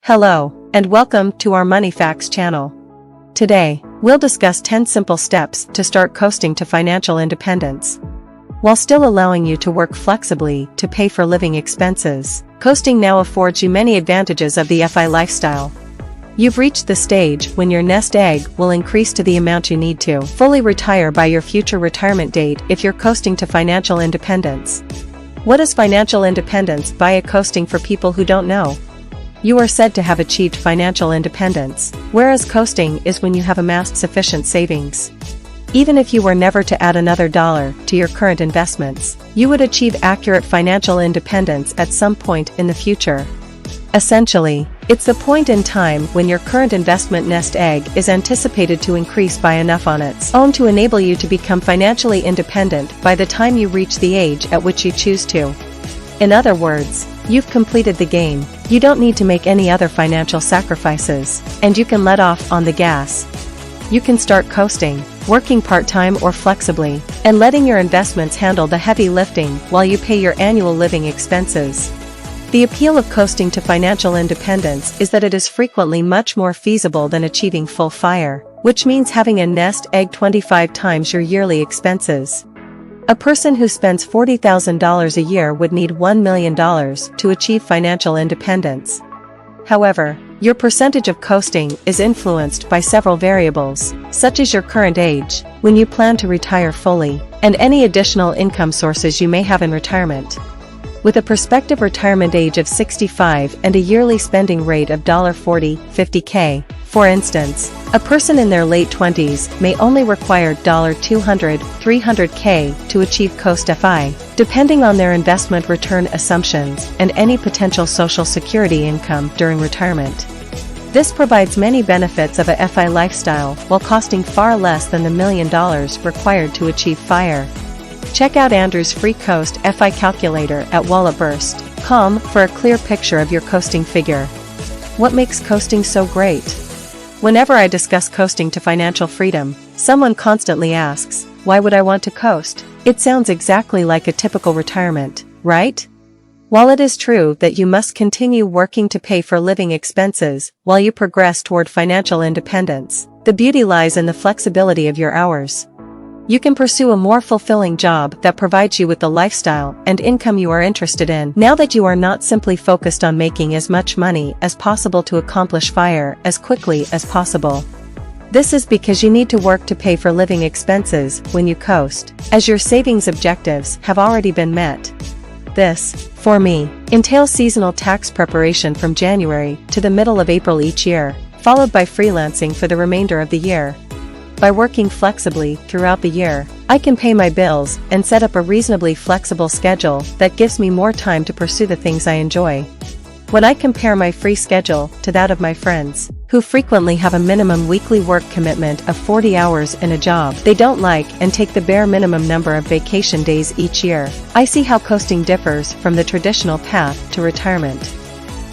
Hello, and welcome to our Money Facts channel. Today, we'll discuss 10 simple steps to start coasting to financial independence. While still allowing you to work flexibly to pay for living expenses, coasting now affords you many advantages of the FI lifestyle. You've reached the stage when your nest egg will increase to the amount you need to fully retire by your future retirement date if you're coasting to financial independence. What is financial independence via coasting for people who don't know? You are said to have achieved financial independence, whereas coasting is when you have amassed sufficient savings. Even if you were never to add another dollar to your current investments, you would achieve accurate financial independence at some point in the future. Essentially, it's the point in time when your current investment nest egg is anticipated to increase by enough on its own to enable you to become financially independent by the time you reach the age at which you choose to. In other words, you've completed the game, you don't need to make any other financial sacrifices, and you can let off on the gas. You can start coasting, working part-time or flexibly, and letting your investments handle the heavy lifting while you pay your annual living expenses. The appeal of coasting to financial independence is that it is frequently much more feasible than achieving full FIRE, which means having a nest egg 25 times your yearly expenses. A person who spends $40,000 a year would need $1 million to achieve financial independence. However, your percentage of coasting is influenced by several variables, such as your current age, when you plan to retire fully, and any additional income sources you may have in retirement. With a prospective retirement age of 65 and a yearly spending rate of $40-50K, for instance, a person in their late 20s may only require $200-300K to achieve coast FI, depending on their investment return assumptions and any potential Social Security income during retirement. This provides many benefits of a FI lifestyle while costing far less than the $1 million required to achieve FIRE. Check out Andrew's free Coast FI calculator at walletburst.com for a clear picture of your coasting figure. What makes coasting so great? Whenever I discuss coasting to financial freedom, someone constantly asks, why would I want to coast? It sounds exactly like a typical retirement, right? While it is true that you must continue working to pay for living expenses while you progress toward financial independence, the beauty lies in the flexibility of your hours. You can pursue a more fulfilling job that provides you with the lifestyle and income you are interested in now that you are not simply focused on making as much money as possible to accomplish FIRE as quickly as possible. This is because you need to work to pay for living expenses when you coast, as your savings objectives have already been met. This, for me, entails seasonal tax preparation from January to the middle of April each year, followed by freelancing for the remainder of the year. By working flexibly throughout the year, I can pay my bills and set up a reasonably flexible schedule that gives me more time to pursue the things I enjoy. When I compare my free schedule to that of my friends, who frequently have a minimum weekly work commitment of 40 hours in a job they don't like and take the bare minimum number of vacation days each year, I see how coasting differs from the traditional path to retirement.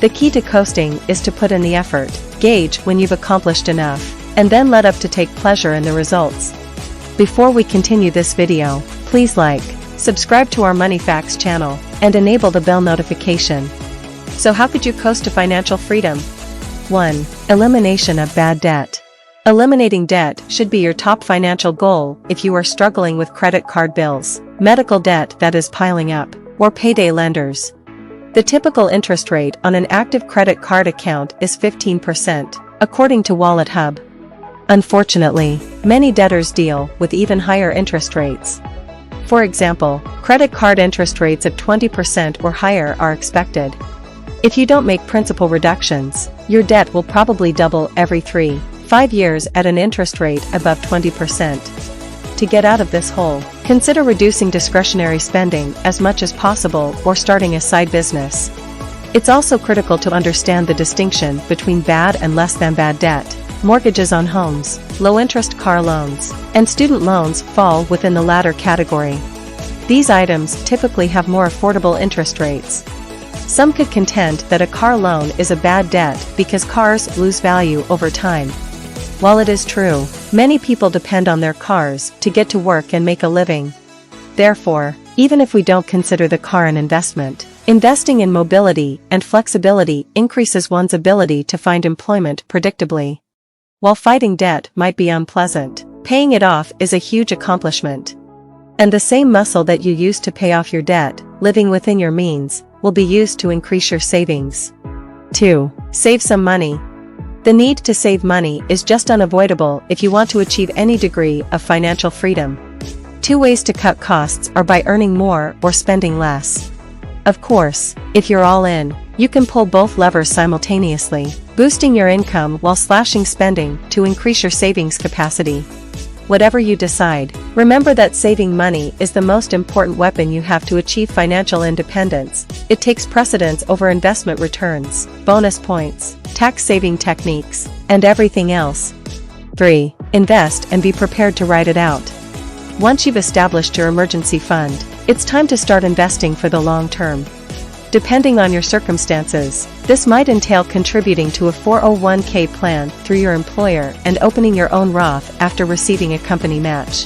The key to coasting is to put in the effort, gauge when you've accomplished enough, and then let up to take pleasure in the results. Before we continue this video, please like, subscribe to our Money Facts channel, and enable the bell notification. So how could you coast to financial freedom? 1. Elimination of bad debt. Eliminating debt should be your top financial goal if you are struggling with credit card bills, medical debt that is piling up, or payday lenders. The typical interest rate on an active credit card account is 15%, according to Wallet Hub. Unfortunately, many debtors deal with even higher interest rates. For example, credit card interest rates of 20% or higher are expected. If you don't make principal reductions, your debt will probably double every 3-5 years at an interest rate above 20%. To get out of this hole, consider reducing discretionary spending as much as possible or starting a side business. It's also critical to understand the distinction between bad and less than bad debt. Mortgages on homes, low-interest car loans, and student loans fall within the latter category. These items typically have more affordable interest rates. Some could contend that a car loan is a bad debt because cars lose value over time. While it is true, many people depend on their cars to get to work and make a living. Therefore, even if we don't consider the car an investment, Investing in mobility and flexibility increases one's ability to find employment predictably. While fighting debt might be unpleasant, paying it off is a huge accomplishment. And the same muscle that you use to pay off your debt, living within your means, will be used to increase your savings. 2. Save some money. The need to save money is just unavoidable if you want to achieve any degree of financial freedom. 2 ways to cut costs are by earning more or spending less. Of course, if you're all in, you can pull both levers simultaneously, boosting your income while slashing spending to increase your savings capacity. Whatever you decide, remember that saving money is the most important weapon you have to achieve financial independence. It takes precedence over investment returns, bonus points, tax-saving techniques, and everything else. 3. Invest and be prepared to ride it out. Once you've established your emergency fund, it's time to start investing for the long term. Depending on your circumstances, this might entail contributing to a 401k plan through your employer and opening your own Roth after receiving a company match.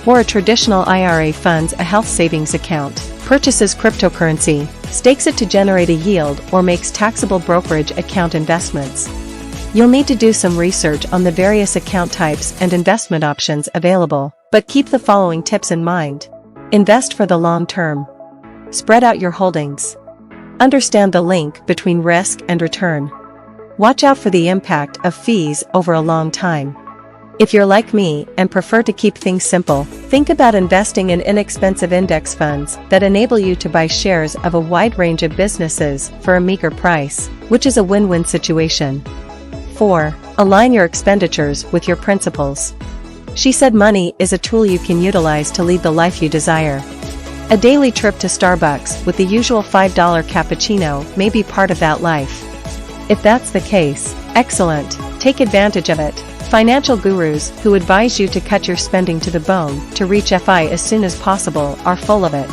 Or a traditional IRA funds a health savings account, purchases cryptocurrency, stakes it to generate a yield, or makes taxable brokerage account investments. You'll need to do some research on the various account types and investment options available, but keep the following tips in mind. Invest for the long term. Spread out your holdings. Understand the link between risk and return. Watch out for the impact of fees over a long time. If you're like me and prefer to keep things simple, think about investing in inexpensive index funds that enable you to buy shares of a wide range of businesses for a meager price, which is a win-win situation. 4. Align your expenditures with your principles. She said money is a tool you can utilize to lead the life you desire. A daily trip to Starbucks with the usual $5 cappuccino may be part of that life. If that's the case, excellent, take advantage of it. Financial gurus who advise you to cut your spending to the bone to reach FI as soon as possible are full of it.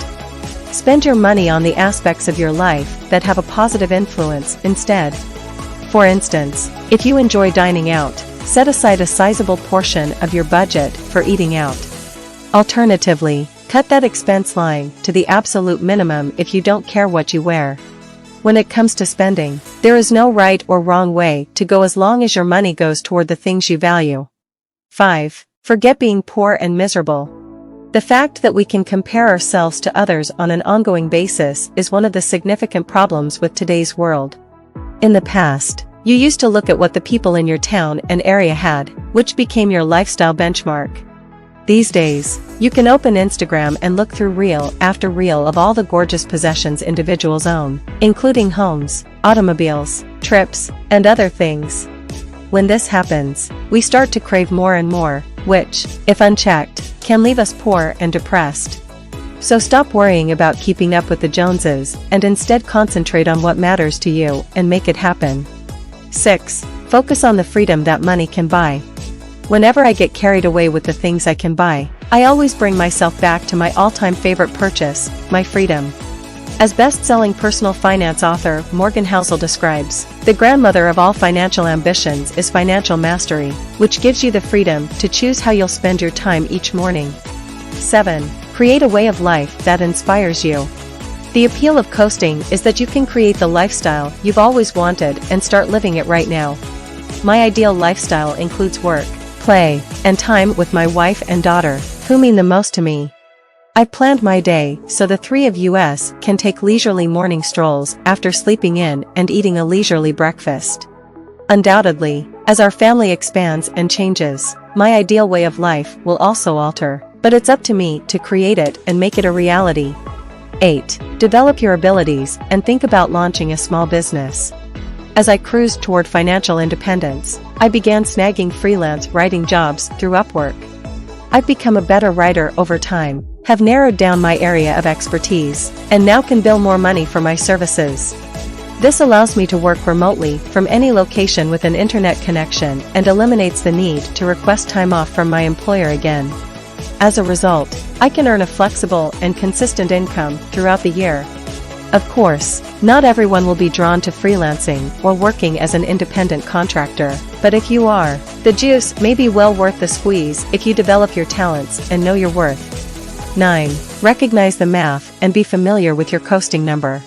Spend your money on the aspects of your life that have a positive influence instead. For instance, if you enjoy dining out, set aside a sizable portion of your budget for eating out. Alternatively, cut that expense line to the absolute minimum if you don't care what you wear. When it comes to spending, there is no right or wrong way to go as long as your money goes toward the things you value. 5. Forget being poor and miserable. The fact that we can compare ourselves to others on an ongoing basis is one of the significant problems with today's world. In the past, you used to look at what the people in your town and area had, which became your lifestyle benchmark. These days, you can open Instagram and look through reel after reel of all the gorgeous possessions individuals own, including homes, automobiles, trips, and other things. When this happens, we start to crave more and more, which, if unchecked, can leave us poor and depressed. So stop worrying about keeping up with the Joneses and instead concentrate on what matters to you and make it happen. 6. Focus on the freedom that money can buy. Whenever I get carried away with the things I can buy, I always bring myself back to my all-time favorite purchase, my freedom. As best-selling personal finance author Morgan Housel describes, the grandmother of all financial ambitions is financial mastery, which gives you the freedom to choose how you'll spend your time each morning. 7. Create a way of life that inspires you. The appeal of coasting is that you can create the lifestyle you've always wanted and start living it right now. My ideal lifestyle includes work, play, and time with my wife and daughter, who mean the most to me. I've planned my day so the three of us can take leisurely morning strolls after sleeping in and eating a leisurely breakfast. Undoubtedly, as our family expands and changes, my ideal way of life will also alter, but it's up to me to create it and make it a reality. 8. Develop your abilities and think about launching a small business. As I cruised toward financial independence, I began snagging freelance writing jobs through Upwork. I've become a better writer over time, have narrowed down my area of expertise, and now can bill more money for my services. This allows me to work remotely from any location with an internet connection and eliminates the need to request time off from my employer again. As a result, I can earn a flexible and consistent income throughout the year. Of course, not everyone will be drawn to freelancing or working as an independent contractor, but if you are, the juice may be well worth the squeeze if you develop your talents and know your worth. 9. Recognize the math and be familiar with your coasting number.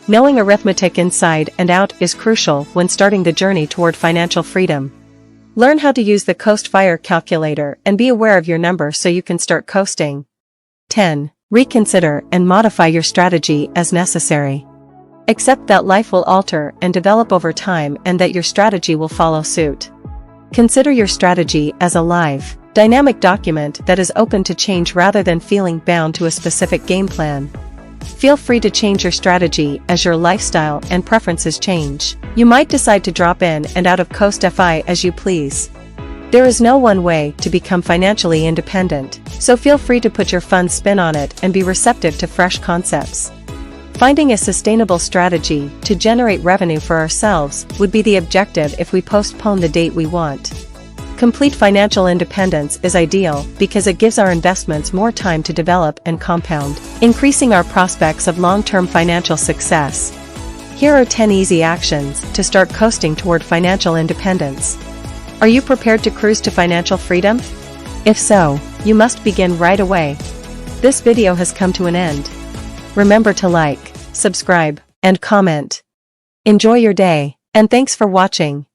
Knowing arithmetic inside and out is crucial when starting the journey toward financial freedom. Learn how to use the Coast Fire calculator and be aware of your number so you can start coasting. 10. Reconsider and modify your strategy as necessary. Accept that life will alter and develop over time and that your strategy will follow suit. Consider your strategy as a live, dynamic document that is open to change rather than feeling bound to a specific game plan. Feel free to change your strategy as your lifestyle and preferences change. You might decide to drop in and out of Coast FI as you please. There is no one way to become financially independent, so feel free to put your fun spin on it and be receptive to fresh concepts. Finding a sustainable strategy to generate revenue for ourselves would be the objective if we postpone the date we want. Complete financial independence is ideal because it gives our investments more time to develop and compound, increasing our prospects of long-term financial success. Here are 10 easy actions to start coasting toward financial independence. Are you prepared to cruise to financial freedom? If so, you must begin right away. This video has come to an end. Remember to like, subscribe, and comment. Enjoy your day, and thanks for watching.